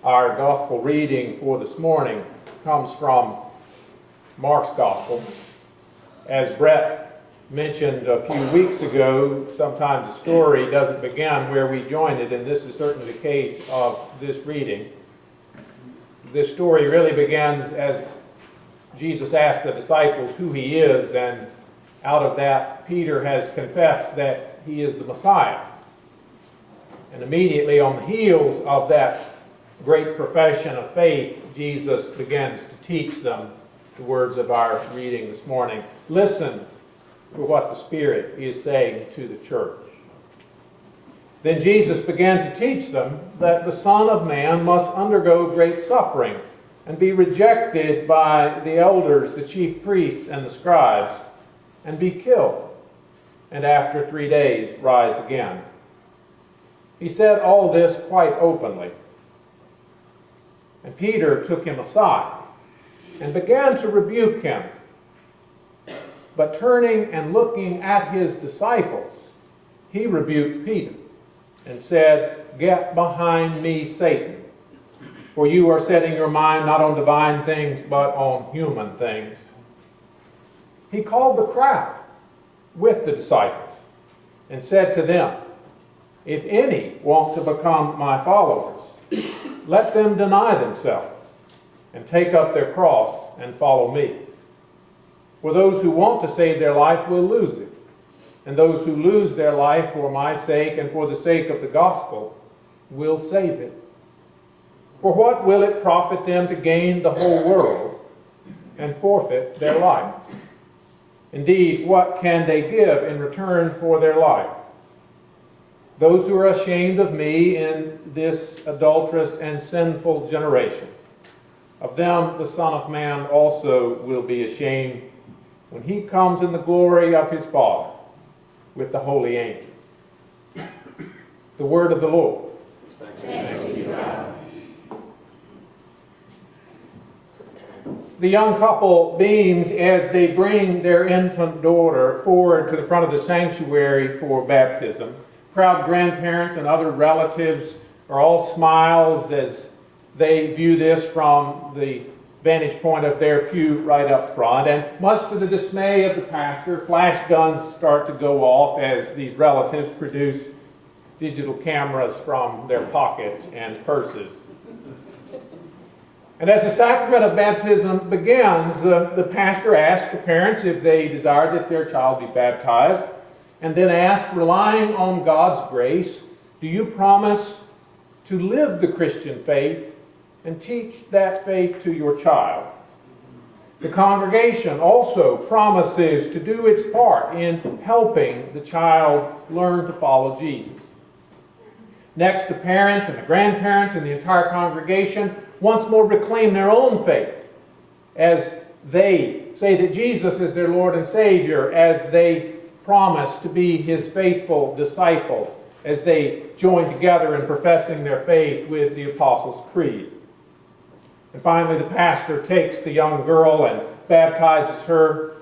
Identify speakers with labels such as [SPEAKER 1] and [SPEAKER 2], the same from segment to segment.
[SPEAKER 1] Our gospel reading for this morning comes from Mark's gospel. As Brett mentioned a few weeks ago, sometimes the story doesn't begin where we join it, and this is certainly the case of this reading. This story really begins as Jesus asked the disciples who he is, and out of that, Peter has confessed that he is the Messiah. And immediately on the heels of that great profession of faith, Jesus begins to teach them the words of our reading this morning. Listen to what the Spirit is saying to the church. Then Jesus began to teach them that the Son of Man must undergo great suffering and be rejected by the elders, the chief priests, and the scribes, and be killed, and after 3 days rise again. He said all this quite openly. And Peter took him aside and began to rebuke him. But turning and looking at his disciples, he rebuked Peter and said, "Get behind me, Satan, for you are setting your mind not on divine things, but on human things." He called the crowd with the disciples and said to them, "If any want to become my followers, let them deny themselves and take up their cross and follow me. For those who want to save their life will lose it, and those who lose their life for my sake and for the sake of the gospel will save it. For what will it profit them to gain the whole world and forfeit their life? Indeed, what can they give in return for their life? Those who are ashamed of me in this adulterous and sinful generation, of them the Son of Man also will be ashamed when he comes in the glory of his Father with the holy angels." The word of the Lord.
[SPEAKER 2] Thanks be to God.
[SPEAKER 1] The young couple beams as they bring their infant daughter forward to the front of the sanctuary for baptism. Proud grandparents and other relatives are all smiles as they view this from the vantage point of their pew right up front. And much to the dismay of the pastor, flash guns start to go off as these relatives produce digital cameras from their pockets and purses. And as the sacrament of baptism begins, the pastor asks the parents if they desire that their child be baptized, and then asks, relying on God's grace, do you promise to live the Christian faith and teach that faith to your child? The congregation also promises to do its part in helping the child learn to follow Jesus. Next, the parents and the grandparents and the entire congregation once more reclaim their own faith as they say that Jesus is their Lord and Savior, as they promise to be his faithful disciple, as they join together in professing their faith with the Apostles' Creed. And finally, the pastor takes the young girl and baptizes her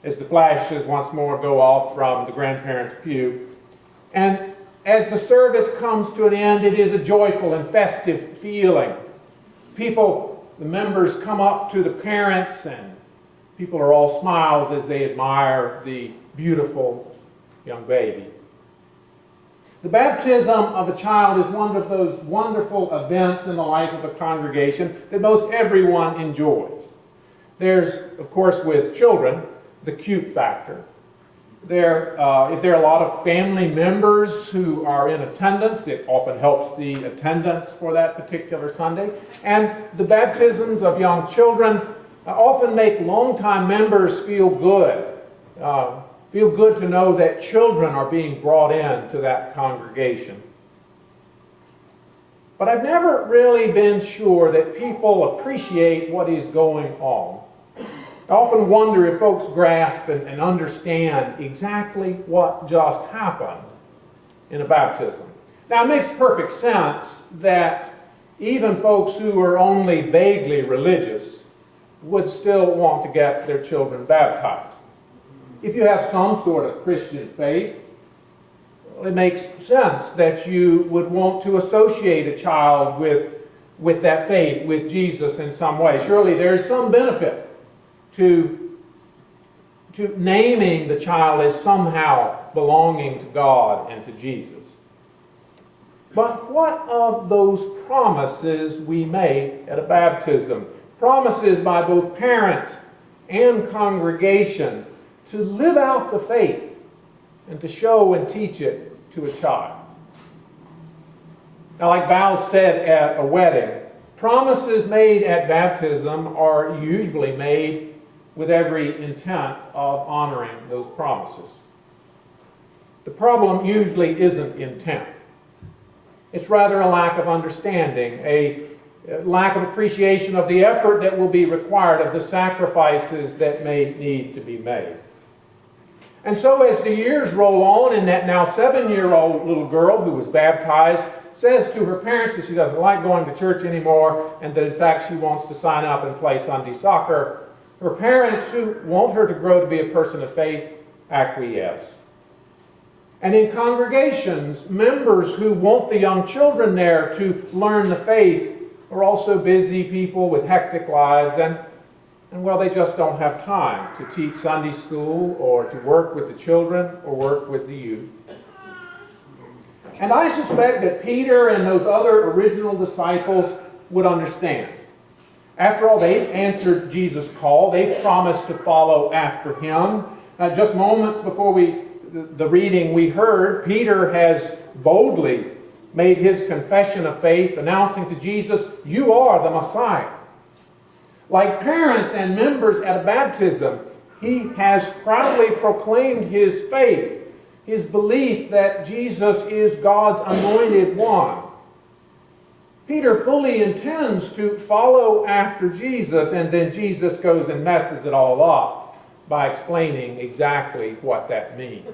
[SPEAKER 1] as the flashes once more go off from the grandparents' pew. And as the service comes to an end, it is a joyful and festive feeling. People, the members, come up to the parents, and people are all smiles as they admire the beautiful young baby. The baptism of a child is one of those wonderful events in the life of a congregation that most everyone enjoys. There's, of course, with children, the cute factor. If there are a lot of family members who are in attendance, it often helps the attendance for that particular Sunday. And the baptisms of young children often make longtime members feel good. Feel good to know that children are being brought into that congregation. But I've never really been sure that people appreciate what is going on. I often wonder if folks grasp and understand exactly what just happened in a baptism. Now, it makes perfect sense that even folks who are only vaguely religious would still want to get their children baptized. If you have some sort of Christian faith, well, it makes sense that you would want to associate a child with with that faith, with Jesus in some way. Surely there's some benefit to naming the child as somehow belonging to God and to Jesus. But what of those promises we make at a baptism? Promises by both parents and congregation to live out the faith and to show and teach it to a child. Now, like Val said at a wedding, promises made at baptism are usually made with every intent of honoring those promises. The problem usually isn't intent. It's rather a lack of understanding, a lack of appreciation of the effort that will be required, of the sacrifices that may need to be made. And so as the years roll on, and that now 7-year-old little girl who was baptized says to her parents that she doesn't like going to church anymore, and that in fact she wants to sign up and play Sunday soccer, her parents, who want her to grow to be a person of faith, acquiesce. And in congregations, members who want the young children there to learn the faith are also busy people with hectic lives, and well, they just don't have time to teach Sunday school or to work with the children or work with the youth. And I suspect that Peter and those other original disciples would understand. After all, they answered Jesus' call. They promised to follow after him. Just moments before the reading we heard, Peter has boldly made his confession of faith, announcing to Jesus, "You are the Messiah." Like parents and members at a baptism, he has proudly proclaimed his faith, his belief that Jesus is God's anointed one. Peter fully intends to follow after Jesus, and then Jesus goes and messes it all up by explaining exactly what that means.